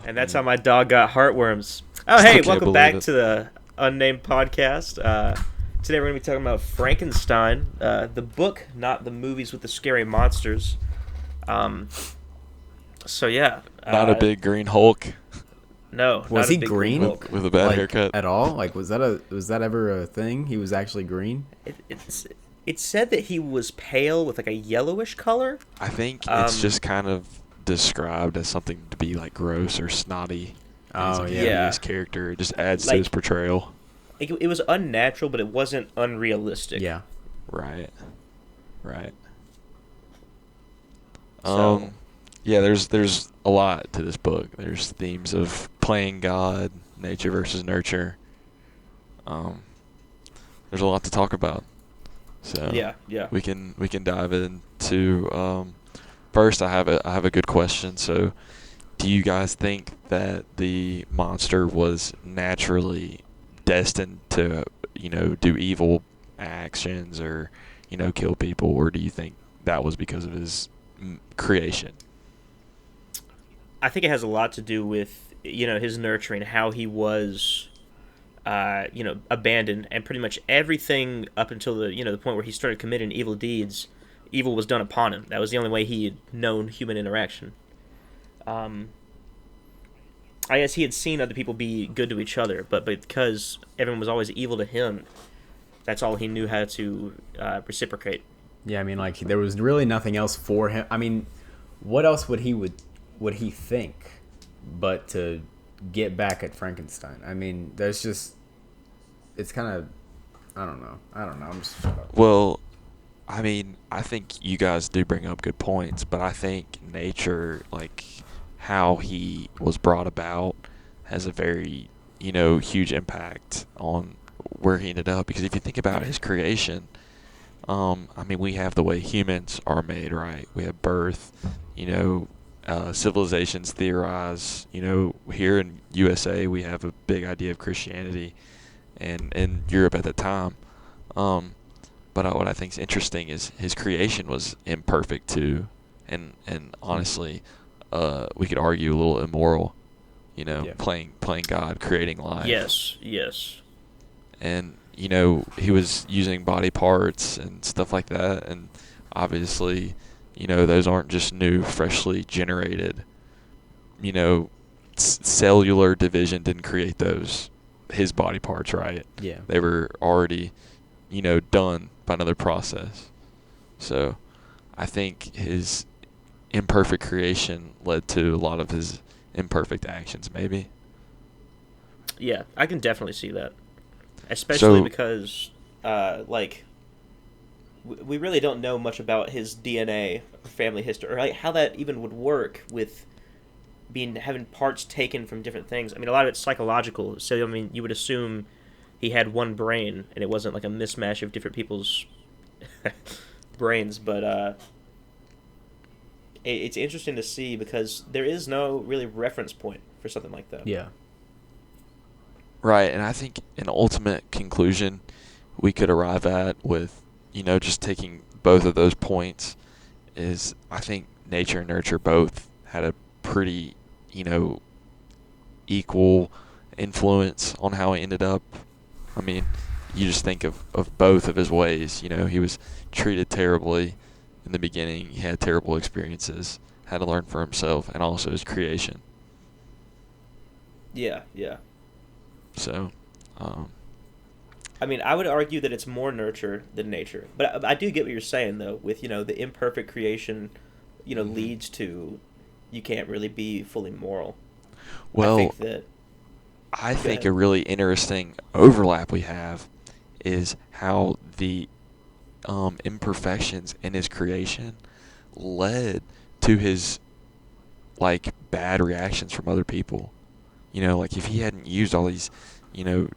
And that's how my dog got heartworms. Oh, Still hey, can't welcome believe back it. to the Unnamed Podcast. Today we're going to be talking about Frankenstein, the book, not the movies with the scary monsters. Um, so yeah, Not a big green Hulk no, Was not a he big green green? Hulk. with a bad Like haircut. at all? Like was that ever a thing? He was actually green? It said that he was pale with like a yellowish color. I think it's Um, just kind of described as something to be like gross or snotty. And he's Oh like a yeah. yeah, hideous character. It just adds to his like portrayal. it was unnatural, but it wasn't unrealistic. Yeah. Right. Right. So Yeah, there's a lot to this book. There's themes of playing God, nature versus nurture. Um, there's a lot to talk about. So yeah, yeah. we can dive into first I have a good question. So do you guys think that the monster was naturally destined to, do evil actions or, kill people, or do you think that was because of his creation? I think it has a lot to do with his nurturing, how he was, abandoned, and pretty much everything up until the point where he started committing evil deeds, evil was done upon him. That was the only way he had known human interaction. Um, I guess he had seen other people be good to each other, but because everyone was always evil to him, that's all he knew how to reciprocate. Yeah, I mean like there was really nothing else for him. I mean, what else would he think but to get back at Frankenstein? I mean, there's just it's kind of I don't know. I'm just shut up. Well, I mean, I think you guys do bring up good points, but I think nature, like how he was brought about, has a very, huge impact on where he ended up. Because if you think about his creation, I mean, we have the way humans are made, right? We have birth, civilizations theorize, here in USA, we have a big idea of Christianity, and in Europe at the time. Um, but what I think is interesting is his creation was imperfect too, and honestly, we could argue a little immoral. Yeah. Playing God, creating life. Yes, yes. And he was using body parts and stuff like that, and obviously, those aren't just new, freshly generated. You know, cellular division didn't create those his body parts, right? Yeah. They were already, done by another process. So, I think his imperfect creation led to a lot of his imperfect actions, maybe. Yeah, I can definitely see that. Especially So, because, we really don't know much about his DNA or family history, or like how that even would work with having parts taken from different things. I mean, a lot of it's psychological. So I mean, you would assume he had one brain, and it wasn't like a mismatch of different people's brains. But it's interesting to see because there is no really reference point for something like that. Yeah. right, and I think an ultimate conclusion we could arrive at with, just taking both of those points is I think nature and nurture both had a pretty, you know, equal influence on how he ended up. I mean, you just think of both of his ways. He was treated terribly in the beginning. He had terrible experiences, had to learn for himself, and also his creation. Yeah, yeah. So, um, I mean, I would argue that it's more nurture than nature. But I do get what you're saying, though, with, the imperfect creation, leads to you can't really be fully moral. I well, think that. I Go think ahead. a really interesting overlap we have is how the imperfections in his creation led to his like bad reactions from other people. Like if he hadn't used all these,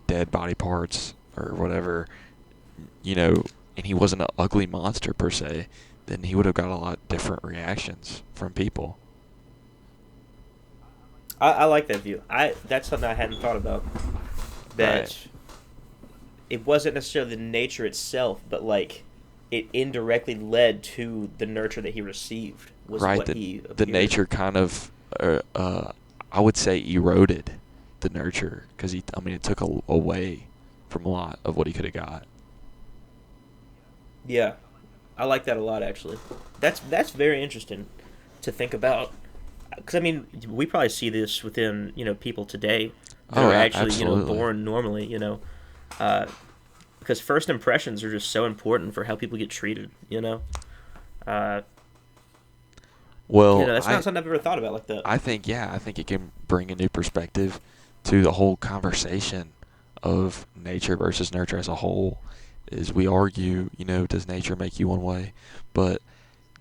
dead body parts or whatever, and he wasn't an ugly monster per se, then he would have got a lot different reactions from people. I like that view. That's something I hadn't thought about. Right. That it wasn't necessarily the nature itself, but, like, it indirectly led to the nurture that he received was Right. what he The appeared. nature kind of, I would say, eroded the nurture because I mean, it took away from a lot of what he could have got. Yeah, I like that a lot actually. That's very interesting to think about. Because I mean, we probably see this within people today that Oh, are actually absolutely. born normally. Uh, because first impressions are just so important for how people get treated. Uh, Well, that's not something I've ever thought about like that. I think, yeah, I think it can bring a new perspective to the whole conversation of nature versus nurture as a whole. Is we argue, does nature make you one way, but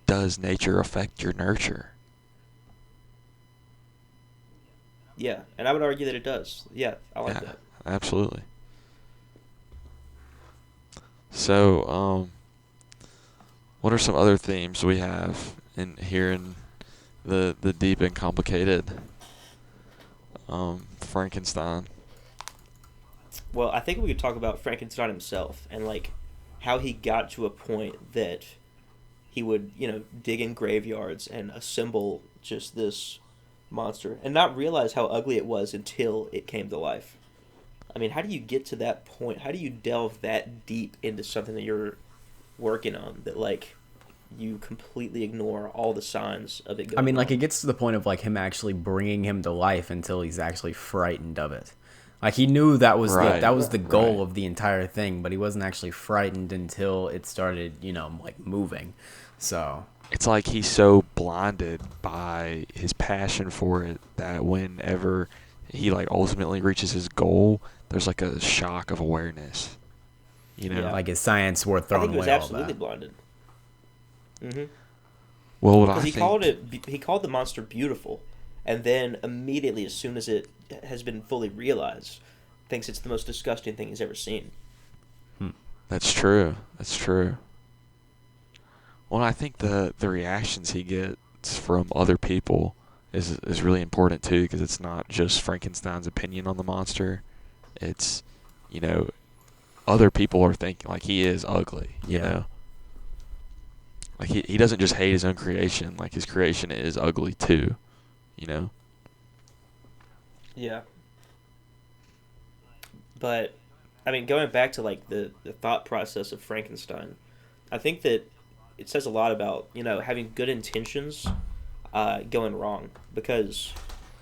does nature affect your nurture? Yeah, and I would argue that it does. Yeah, I like Yeah, that. absolutely. So, what are some other themes we have in here in the deep and complicated Frankenstein? Well, I think we could talk about Frankenstein himself and like how he got to a point that he would, dig in graveyards and assemble just this monster and not realize how ugly it was until it came to life. I mean, how do you get to that point? How do you delve that deep into something that you're working on that like you completely ignore all the signs of it I going mean, like, it wrong? gets to the point of like him actually bringing him to life until he's actually frightened of it. Like, he knew that Right, was the goal right. of the entire thing, but he wasn't actually frightened until it started, like moving. So, It's like he's so blinded by his passion for it that whenever he like ultimately reaches his goal, there's like a shock of awareness. You know. Yeah, like, his science worth I throwing think he was away all absolutely that. blinded. Mm-hmm. Well, what Because I think. he called the monster beautiful, and then immediately as soon as it has been fully realized, thinks it's the most disgusting thing he's ever seen. That's true. That's true. Well, I think the reactions he gets from other people is really important too, because it's not just Frankenstein's opinion on the monster. It's, you know, other people are thinking like he is ugly. Yeah. Like he doesn't just hate his own creation. Like his creation is ugly too. You know. Yeah, but I mean, going back to like the thought process of Frankenstein, I think that it says a lot about having good intentions going wrong because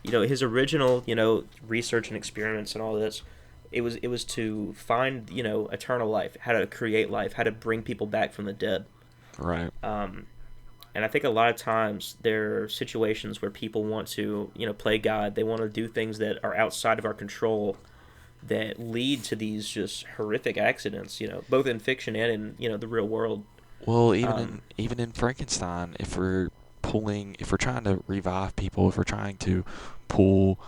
his original research and experiments and all this it was to find eternal life, how to create life, how to bring people back from the dead. Right. um, and I think a lot of times there are situations where people want to play God, they want to do things that are outside of our control that lead to these just horrific accidents, both in fiction and in the real world. Well, even in um, even in Frankenstein, if we're trying to revive people, if we're trying to pull,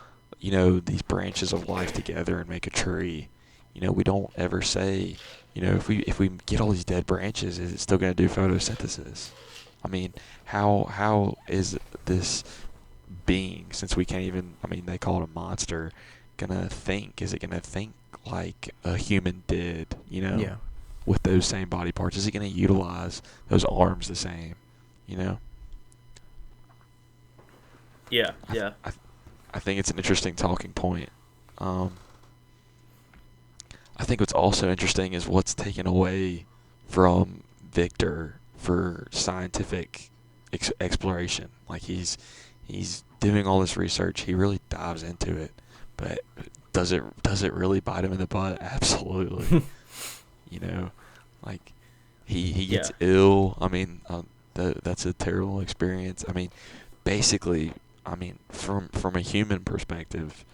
these branches of life together and make a tree, we don't ever say, if we get all these dead branches, is it still going to do photosynthesis? I mean, how is this being, since we can't even, I mean, they call it a monster, gonna think? Is it gonna think like a human did? Yeah. With those same body parts? Is he going to utilize those arms the same? You know, yeah, I, th- yeah, I, th- I think it's an interesting talking point. Um, I think what's also interesting is what's taken away from Victor for scientific exploration. Like he's doing all this research. He really dives into it, but does it really bite him in the butt? Absolutely. You know, like he yeah, gets ill. I mean, that's a terrible experience. I mean, basically, I mean, from a human perspective,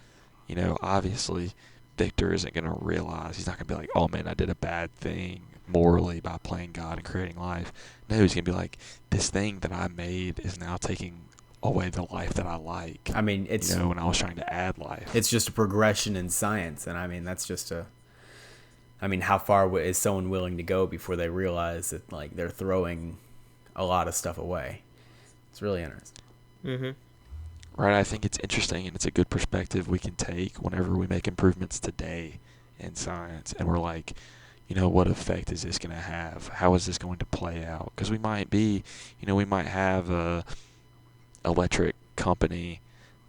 obviously, Victor isn't gonna realize, he's not gonna be like, oh man, I did a bad thing morally by playing God and creating life. No, he's gonna be like, this thing that I made is now taking away the life that I like. I mean, When I was trying to add life. it's just a progression in science, and I mean, that's just a. I mean, how far is someone willing to go before they realize that like they're throwing a lot of stuff away? It's really interesting. mm-hmm. Right, I think it's interesting and it's a good perspective we can take whenever we make improvements today in science. And we're like, what effect is this going to have? How is this going to play out? Because we might have a electric company,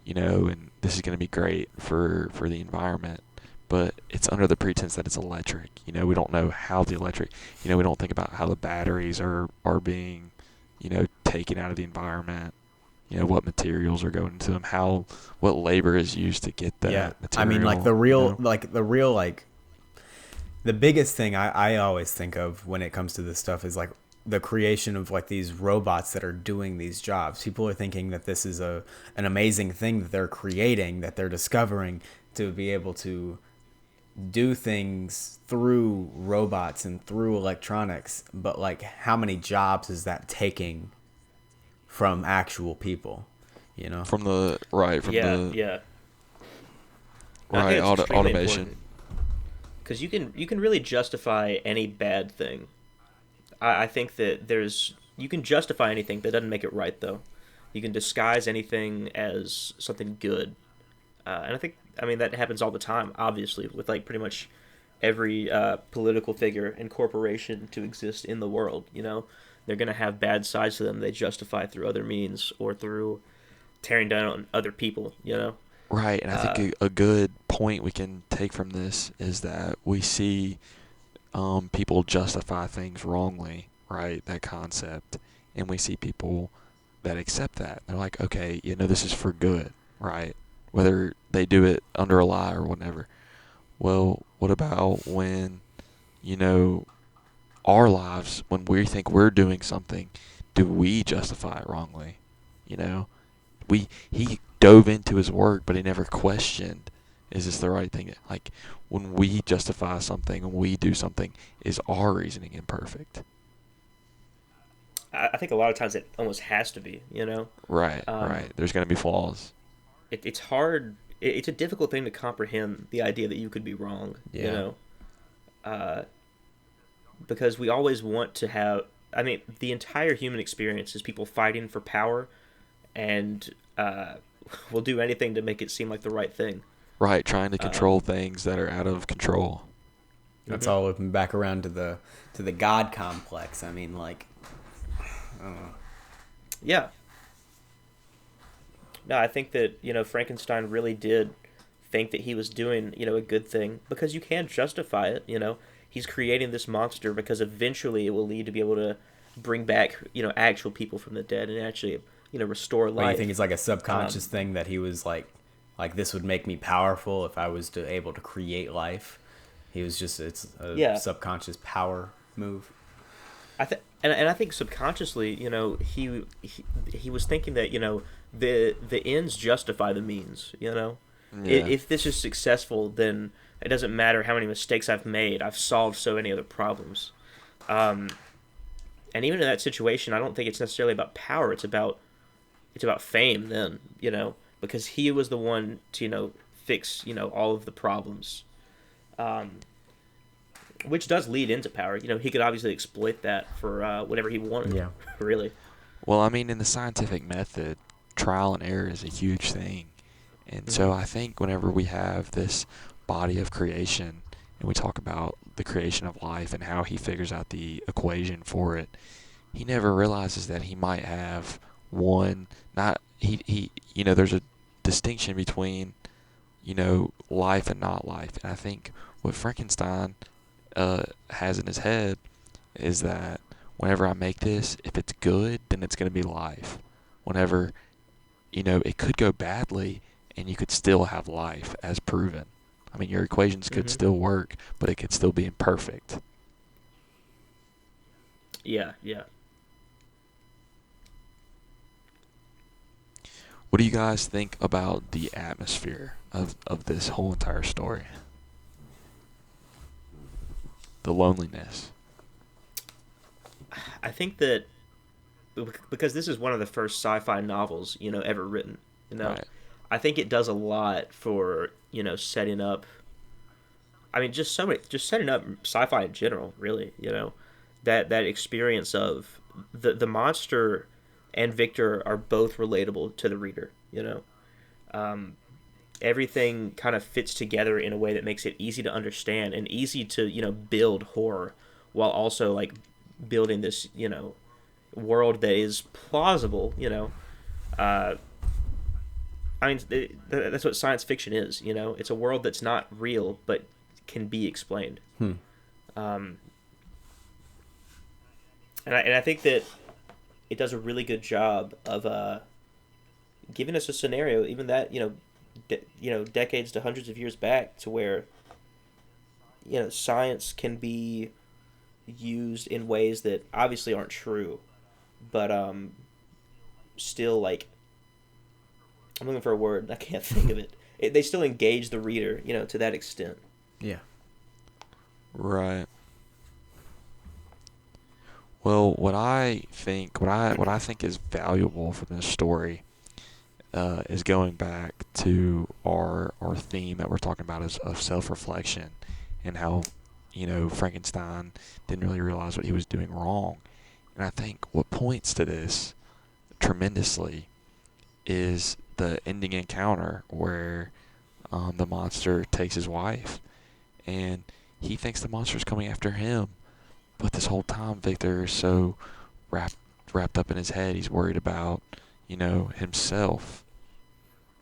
and this is going to be great for the environment, but it's under the pretense that it's electric. We don't know how the electric, we don't think about how the batteries are being, taken out of the environment. What materials are going into them, what labor is used to get that Yeah, material. I mean, like the biggest thing I always think of when it comes to this stuff is like the creation of like these robots that are doing these jobs. People are thinking that this is an amazing thing that they're creating, that they're discovering to be able to do things through robots and through electronics. But like, how many jobs is that taking from actual people? You know? From the right, from Yeah, the yeah. And I right think it's extremely automation. important because you can really justify any bad thing. I think that you can justify anything, but it doesn't make it right though. You can disguise anything as something good, and I mean that happens all the time. Obviously, with like pretty much every political figure and corporation to exist in the world, they're gonna have bad sides to them. They justify through other means or through tearing down on other people. Right, and I think Uh, a good point we can take from this is that we see people justify things wrongly, right? That concept, and we see people that accept that. They're like, okay, this is for good, right? Whether they do it under a lie or whatever. Well, what about when, you know, our lives, when we think we're doing something, do we justify it wrongly? You know, he dove into his work, but he never questioned, is this the right thing? Like when we justify something, when we do something, is our reasoning imperfect? I think a lot of times it almost has to be. Right, Um, right. There's gonna be flaws. it's hard. It's a difficult thing to comprehend the idea that you could be wrong. Yeah. Uh, because we always want to have. I mean, the entire human experience is people fighting for power, and will do anything to make it seem like the right thing. Right, trying to control Um, things that are out of control. That's mhm. all looping back around to the God complex. I mean, like, I don't know. Yeah. No, I think that Frankenstein really did think that he was doing a good thing because you can justify it. He's creating this monster because eventually it will lead to be able to bring back actual people from the dead and actually restore But you think life. it's like a subconscious Um, thing that he was like this would make me powerful if I was to able to create life. He was just it's a yeah, subconscious power move. I think and I think subconsciously he was thinking that the ends justify the means. Yeah. If this is successful, then it doesn't matter how many mistakes I've made. I've solved so many other problems. Um, and even in that situation, I don't think it's necessarily about power. It's about fame. Then because he was the one to fix all of the problems, um, which does lead into power. He could obviously exploit that for whatever he wanted. Yeah. Really. Well, I mean, in the scientific method, trial and error is a huge thing. And Hmm. so I think whenever we have this body of creation and we talk about the creation of life and how he figures out the equation for it, he never realizes that he might have one, not, there's a distinction between, life and not life. And I think what Frankenstein has in his head is that whenever I make this, if it's good, then it's going to be life. Whenever, it could go badly and you could still have life as proven. I mean, your equations could Hmm. still work, but it could still be imperfect. Yeah. Yeah. What do you guys think about the atmosphere of this whole entire story? The loneliness. I think that because this is one of the first sci-fi novels ever written. You know, Right. I think it does a lot for setting up. I mean, just setting up sci-fi in general. Really, that experience of the monster and Victor are both relatable to the reader. Um, everything kind of fits together in a way that makes it easy to understand and easy to build horror, while also like building this world that is plausible. Uh, I mean, that's what science fiction is. It's a world that's not real but can be explained. Um, and I think that it does a really good job of giving us a scenario, even that decades to hundreds of years back, to where science can be used in ways that obviously aren't true, but still, like, I'm looking for a word, I can't think of it. They still engage the reader, to that extent. Yeah. Right. Well, what I think is valuable from this story is going back to our theme that we're talking about is of self-reflection, and how Frankenstein didn't really realize what he was doing wrong. And I think what points to this tremendously is the ending encounter where the monster takes his wife, and he thinks the monster's coming after him. But this whole time, Victor is so wrapped up in his head. He's worried about, himself,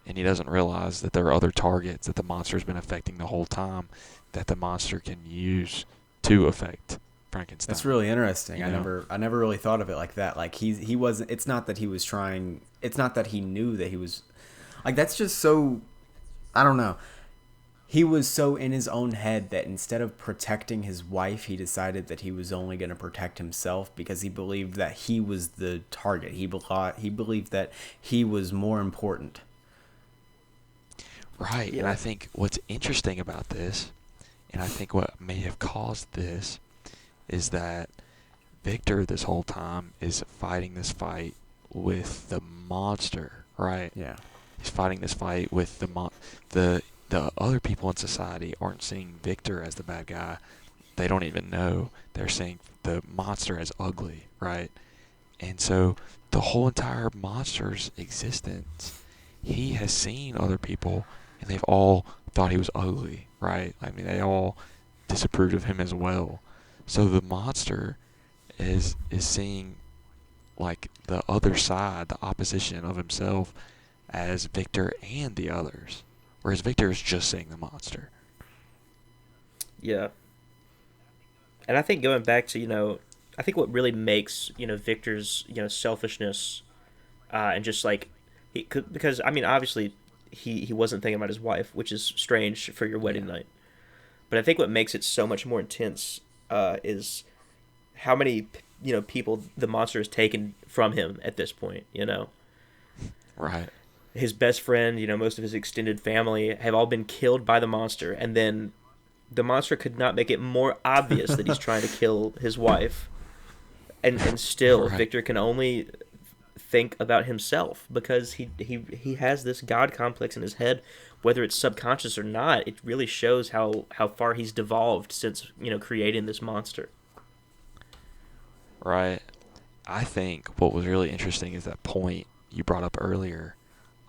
and he doesn't realize that there are other targets that the monster's been affecting the whole time, that the monster can use to affect Frankenstein. That's really interesting. You know? I never really thought of it like that. Like he wasn't. It's not that he was trying. It's not that he knew that he was. Like, that's just so. I don't know. He was so in his own head that instead of protecting his wife, he decided that he was only going to protect himself, because he believed that he was the target. He believed that he was more important. Right, Yeah. and I think what's interesting about this, and I think what may have caused this, is that Victor this whole time is fighting this fight with the monster, right? Yeah. He's fighting this fight with the other people in society aren't seeing Victor as the bad guy. They don't even know. They're seeing the monster as ugly, right? And so the whole entire monster's existence, he has seen other people, and they've all thought he was ugly, right? I mean, they all disapproved of him as well. So the monster is seeing, like, the other side, the opposition of himself, as Victor and the others, whereas Victor is just seeing the monster. Yeah. And I think going back to, I think what really makes, Victor's, selfishness, and just like, because, I mean, obviously he wasn't thinking about his wife, which is strange for your wedding night. But I think what makes it so much more intense is how many, people the monster has taken from him at this point, Right. His best friend, most of his extended family have all been killed by the monster, and then the monster could not make it more obvious that he's trying to kill his wife, and still Right. Victor can only think about himself, because he has this god complex in his head, whether it's subconscious or not. It really shows how far he's devolved since creating this monster. Right. I think what was really interesting is that point you brought up earlier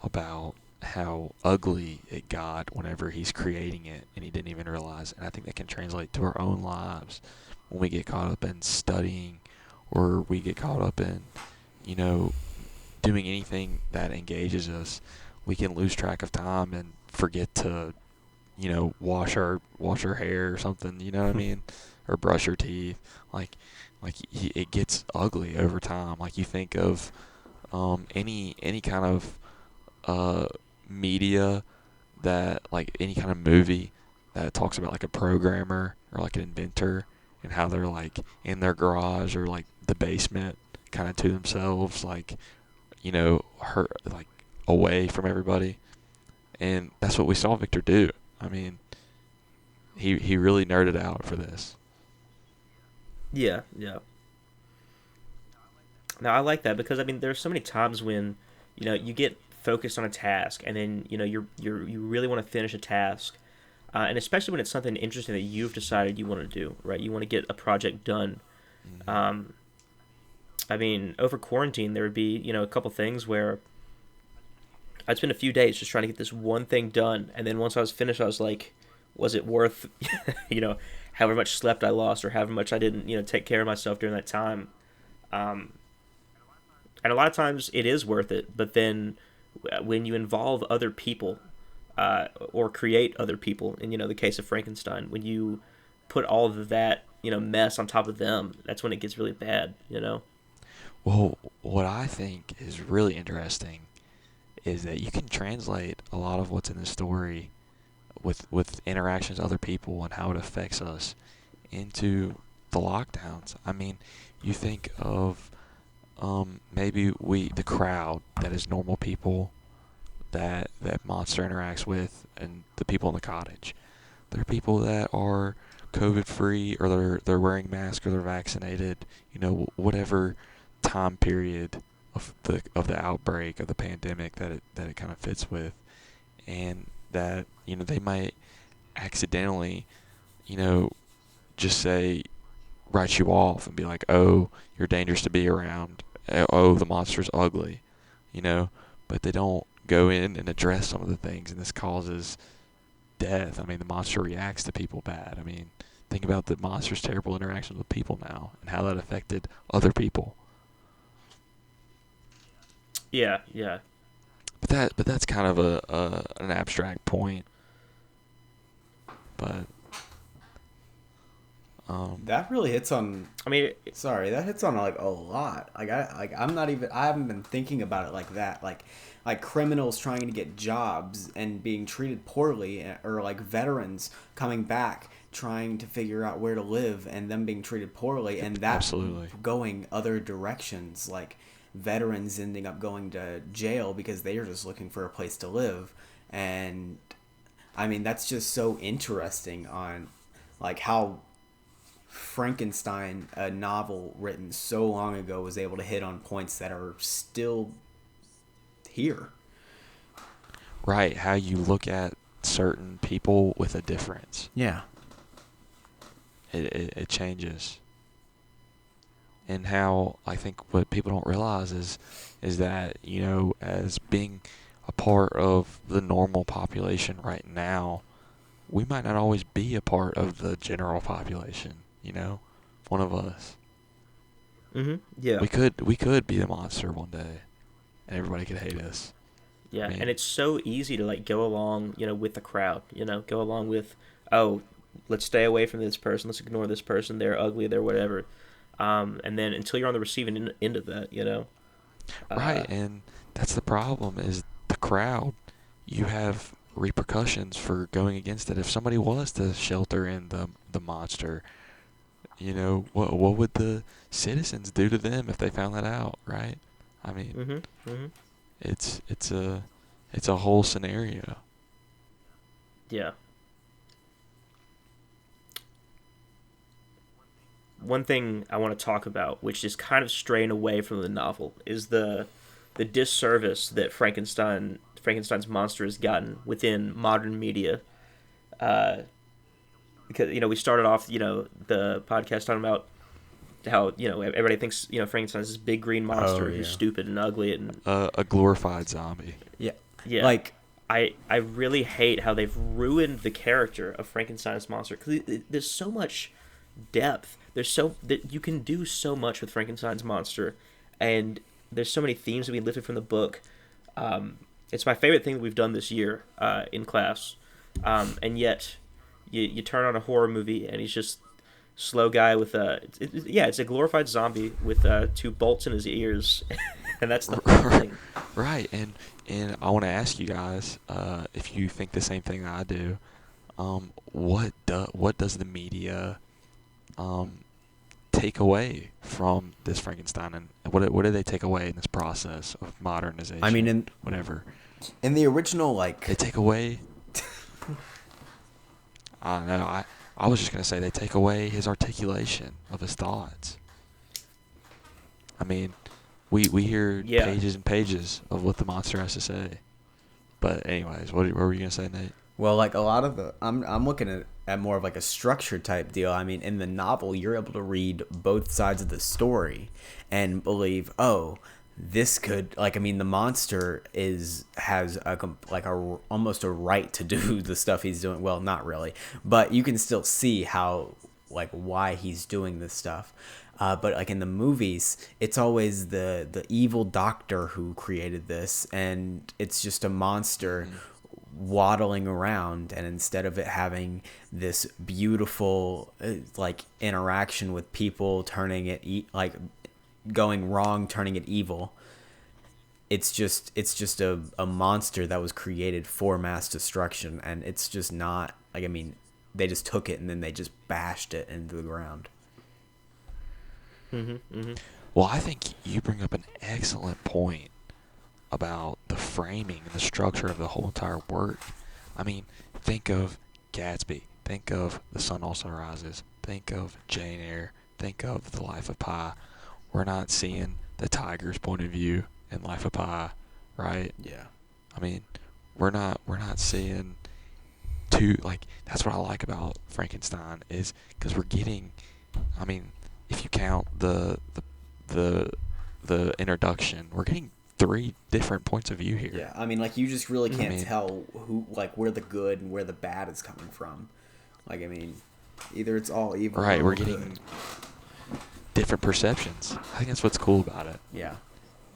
about how ugly it got whenever he's creating it and he didn't even realize. And I think that can translate to our own lives when we get caught up in studying, or we get caught up in, doing anything that engages us. We can lose track of time and forget to, wash our hair or something, you know what I mean? Or brush our teeth. It gets ugly over time. Like, you think of any kind of media, that, like, any kind of movie that talks about, like, a programmer or like an inventor, and how they're, like, in their garage or, like, the basement, kind of to themselves, like, hurt, like, away from everybody. And that's what we saw Victor do. I mean, he really nerded out for this. Yeah, yeah. Now I like that, because I mean there's so many times when you get focused on a task, and then you really want to finish a task, and especially when it's something interesting that you've decided you want to do, right? You want to get a project done. Mm-hmm. I mean, over quarantine there would be a couple things where I'd spend a few days just trying to get this one thing done, and then once I was finished, I was like, was it worth, however much slept I lost or however much I didn't, take care of myself during that time. Um, and a lot of times it is worth it, but then when you involve other people, or create other people, in the case of Frankenstein, when you put all of that mess on top of them, that's when it gets really bad. Well, what I think is really interesting is that you can translate a lot of what's in the story with interactions with other people and how it affects us into the lockdowns. I mean, you think of maybe the crowd that is normal people that monster interacts with, and the people in the cottage. There are people that are COVID free, or they're wearing masks, or they're vaccinated. Whatever time period of the outbreak of the pandemic that it kind of fits with, and that they might accidentally you know just say, write you off and be like, oh, you're dangerous to be around, oh, the monster's ugly, you know but they don't go in and address some of the things, and this causes death. I mean, the monster reacts to people bad. I mean, think about the monster's terrible interaction with people now and how that affected other people. Yeah, yeah. But that's kind of an abstract point. But That really hits on. I mean, Sorry, that hits on like a lot. I'm not even. I haven't been thinking about it like that. Like criminals trying to get jobs and being treated poorly, or like veterans coming back trying to figure out where to live and them being treated poorly, and that Absolutely. going other directions. Like veterans ending up going to jail because they are just looking for a place to live, and I mean that's just so interesting on like how Frankenstein, a novel written so long ago, was able to hit on points that are still here. right, how you look at certain people with a difference. Yeah. It changes. And how I think what people don't realize is that, as being a part of the normal population right now, we might not always be a part of the general population. One of us. yeah, We could be the monster one day, and everybody could hate us. yeah, I mean, and it's so easy to like go along, with the crowd, go along with, oh, let's stay away from this person, let's ignore this person, they're ugly, they're whatever, and then until you're on the receiving end of that. Uh, right, and that's the problem is the crowd. You have repercussions for going against it. If somebody was to shelter in the monster, what would the citizens do to them if they found that out, right? I mean, mhm, mhm, it's a whole scenario. yeah. One thing I want to talk about, which is kind of straying away from the novel, is the disservice that Frankenstein's monster has gotten within modern media. Uh, because we started off the podcast talking about how everybody thinks Frankenstein's this big green monster Oh who's yeah. stupid and ugly, and A glorified zombie. Yeah. yeah, Like I really hate how they've ruined the character of Frankenstein's monster, because there's so much depth. There's so that you can do so much with Frankenstein's monster, and there's so many themes that we lifted from the book. It's my favorite thing that we've done this year in class, and yet you turn on a horror movie and he's just slow guy with it's a glorified zombie with two bolts in his ears, and that's the whole thing. Right, and I want to ask you guys if you think the same thing I do. What does the media take away from this Frankenstein, and what do they take away in this process of modernization? I mean, whatever in the original, they take away. I don't know. I was just gonna say they take away his articulation of his thoughts. I mean, we hear Yeah. pages and pages of what the monster has to say. But anyways, what were you gonna say, Nate? well, like a lot of I'm looking at more of like a structure type deal. I mean, in the novel, you're able to read both sides of the story and believe, oh, this could, like, I mean, the monster has almost a right to do the stuff he's doing. Well, not really, but you can still see how, like, why he's doing this stuff. But like in the movies, it's always the evil doctor who created this, and it's just a monster waddling around. And instead of it having this beautiful like interaction with people, turning it like going wrong, turning it evil, it's just a monster that was created for mass destruction. And it's just not, like, I mean, they just took it and then they just bashed it into the ground. Well, I think you bring up an excellent point about the framing and the structure of the whole entire work. I mean, think of Gatsby. Think of The Sun Also Rises. Think of Jane Eyre. Think of The Life of Pi. We're not seeing the tiger's point of view in Life of Pi, right? Yeah. I mean, we're not seeing two, like, that's what I like about Frankenstein, is because we're getting, I mean, if you count the introduction, we're getting 3 different points of view here. Yeah, I mean, like, you just really can't I mean, tell who, like, where the good and where the bad is coming from. Like, I mean, either it's all evil. Right, or we're good. getting different perceptions. I think that's what's cool about it. Yeah.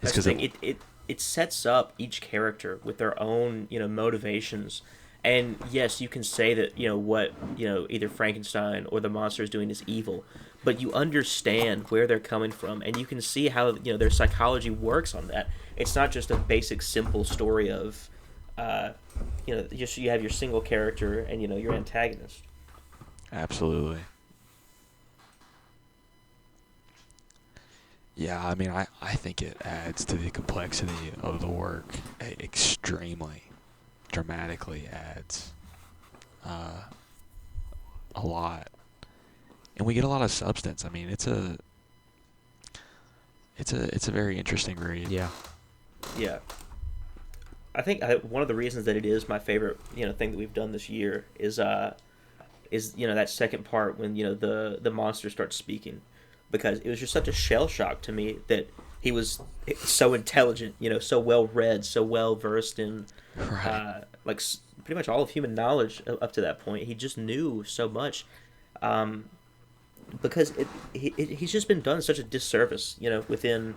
It's That's the because thing. It sets up each character with their own, motivations. And yes, you can say that, what, either Frankenstein or the monster is doing is evil, but you understand where they're coming from, and you can see how, their psychology works on that. It's not just a basic, simple story of, just you have your single character and, your antagonist. Absolutely. Yeah, I mean, I think it adds to the complexity of the work extremely, dramatically adds a lot. And we get a lot of substance. I mean, it's a very interesting read. Yeah. Yeah. I think one of the reasons that it is my favorite, thing that we've done this year is that second part when, the monster starts speaking. Because it was just such a shell shock to me that he was so intelligent, so well read, so well versed in, Right. Pretty much all of human knowledge up to that point. He just knew so much, because he's just been done such a disservice, within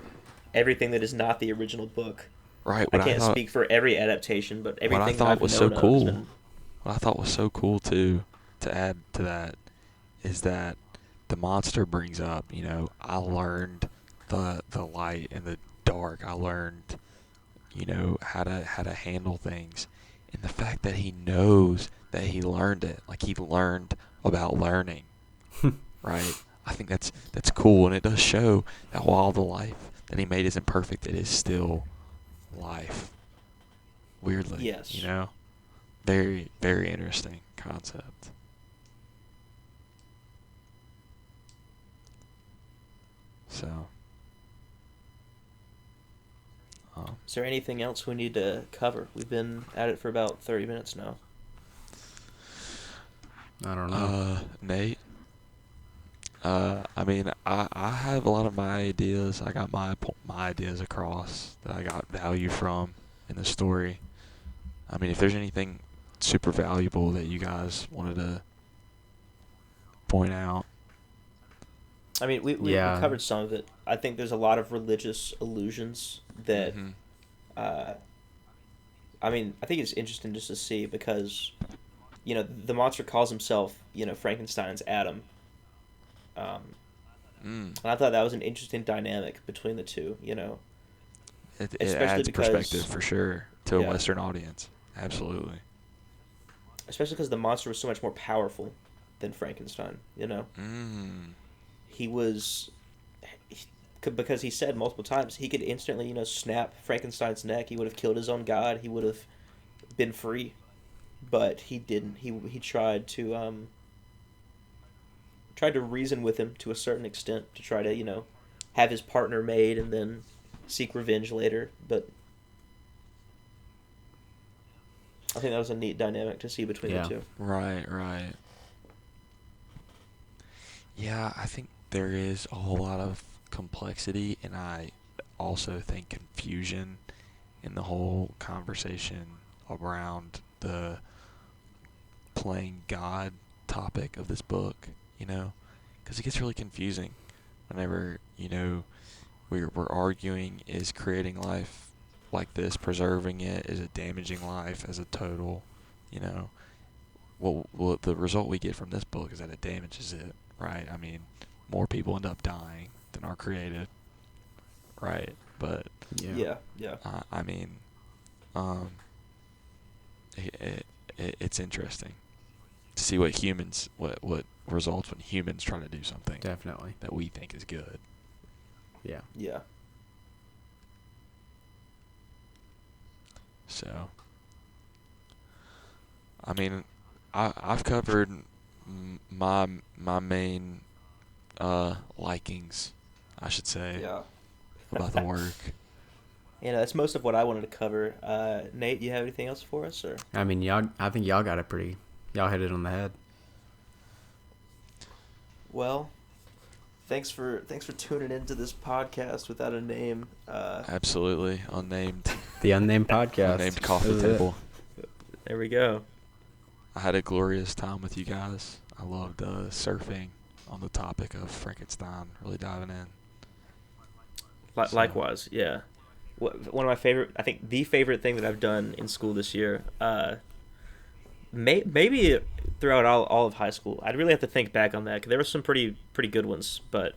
everything that is not the original book. Right. I can't speak for every adaptation, but everything What I that thought I've was known so of cool. has been... What I thought was so cool too, to add to that, is that the monster brings up, I learned the light and the dark. I learned, how to handle things, and the fact that he knows that he learned it, like he learned about learning, right? I think that's cool, and it does show that while the life that he made isn't perfect, it is still life. Weirdly, Yes. Very, very interesting concept. So, Is there anything else we need to cover? We've been at it for about 30 minutes now. I don't know. Nate. I mean, I have a lot of my ideas. I got my ideas across that I got value from in the story. I mean, if there's anything super valuable that you guys wanted to point out. I mean, we Yeah. covered some of it. I think there's a lot of religious allusions that, Mhm. I mean, I think it's interesting just to see because, the monster calls himself, Frankenstein's Adam. And I thought that was an interesting dynamic between the two, It especially adds because... perspective for sure to a Yeah. Western audience. Absolutely. Especially because the monster was so much more powerful than Frankenstein, He was... because he said multiple times he could instantly, snap Frankenstein's neck. He would have killed his own god. He would have been free, but he didn't. He tried to reason with him to a certain extent to try to have his partner made and then seek revenge later. But I think that was a neat dynamic to see between the two. Right. Yeah, I think there is a whole lot of complexity, and I also think confusion in the whole conversation around the playing God topic of this book, because it gets really confusing whenever, we're arguing, is creating life like this, preserving it, is it damaging life as a total, you know. Well, the result we get from this book is that it damages it, right? I mean, more people end up dying than are created, right? But Yeah. I mean, um, it's interesting to see what results when humans try to do something Definitely. that we think is good. Yeah. Yeah. So, I mean, I've covered my main likings, I should say, Yeah. about the work. That's most of what I wanted to cover. Nate, you have anything else for us, or? I mean, I think y'all got it pretty. Y'all hit it on the head. Well, thanks for tuning into this podcast without a name. Absolutely unnamed. The Unnamed Podcast. Unnamed coffee This is it. table. There we go. I had a glorious time with you guys. I loved surfing on the topic of Frankenstein. Really diving in. Likewise, yeah. One of my favorite, I think the favorite thing that I've done in school this year, maybe throughout all of high school. I'd really have to think back on that, because there were some pretty good ones, but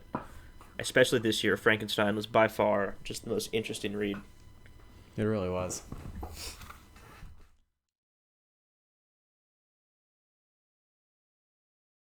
especially this year, Frankenstein was by far just the most interesting read. It really was.